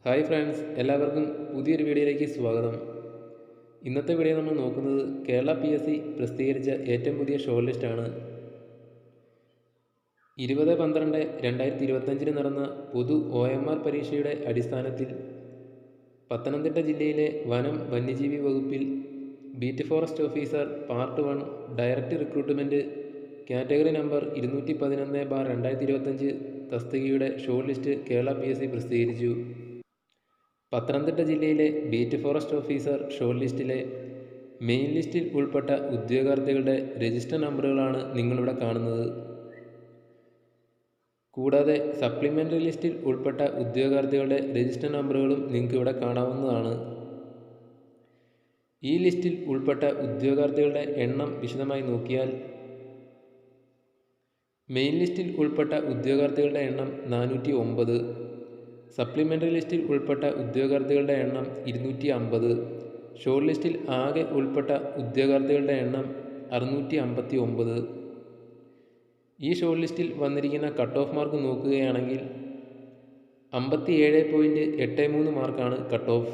Hi friends, എല്ലാവർക്കും പുതിയൊരു വീഡിയോയിലേക്ക് സ്വാഗതം. ഇന്നത്തെ വീഡിയോ നമ്മൾ നോക്കുന്നത് കേരള PSC പ്രസിദ്ധീകരിച്ച ഏറ്റവും പുതിയ ഷോർട്ട് ലിസ്റ്റാണ്. 20/12/2025 നടന്ന പൊതു OMR പരീക്ഷയുടെ അടിസ്ഥാനത്തിൽ പത്തനംതിട്ട ജില്ലയിലെ വനം വന്യജീവി വകുപ്പിൽ beat forest officer part 1 direct recruitment category number 211/2025 തസ്തികയുടെ ഷോർട്ട് ലിസ്റ്റ് കേരള PSC പ്രസിദ്ധീകരിച്ചു. പത്തനംതിട്ട ജില്ലയിലെ ബീറ്റ് ഫോറസ്റ്റ് ഓഫീസർ ഷോർട്ട് ലിസ്റ്റിലെ മെയിൻ ലിസ്റ്റിൽ ഉൾപ്പെട്ട ഉദ്യോഗാർത്ഥികളുടെ രജിസ്റ്റർ നമ്പറുകളാണ് നിങ്ങളിവിടെ കാണുന്നത്. കൂടാതെ സപ്ലിമെൻ്ററി ലിസ്റ്റിൽ ഉൾപ്പെട്ട ഉദ്യോഗാർത്ഥികളുടെ രജിസ്റ്റർ നമ്പറുകളും നിങ്ങൾക്ക് ഇവിടെ കാണാവുന്നതാണ്. ഈ ലിസ്റ്റിൽ ഉൾപ്പെട്ട ഉദ്യോഗാർത്ഥികളുടെ എണ്ണം വിശദമായി നോക്കിയാൽ മെയിൻ ലിസ്റ്റിൽ ഉൾപ്പെട്ട ഉദ്യോഗാർത്ഥികളുടെ എണ്ണം 409, സപ്ലിമെൻ്ററി ലിസ്റ്റിൽ ഉൾപ്പെട്ട ഉദ്യോഗാർത്ഥികളുടെ എണ്ണം 250, ഷോർട്ട് ലിസ്റ്റിൽ ആകെ ഉൾപ്പെട്ട ഉദ്യോഗാർത്ഥികളുടെ എണ്ണം 659. ഈ ഷോർട്ട് ലിസ്റ്റിൽ വന്നിരിക്കുന്ന കട്ട് ഓഫ് മാർക്ക് നോക്കുകയാണെങ്കിൽ 57.83 മാർക്കാണ് കട്ട് ഓഫ്.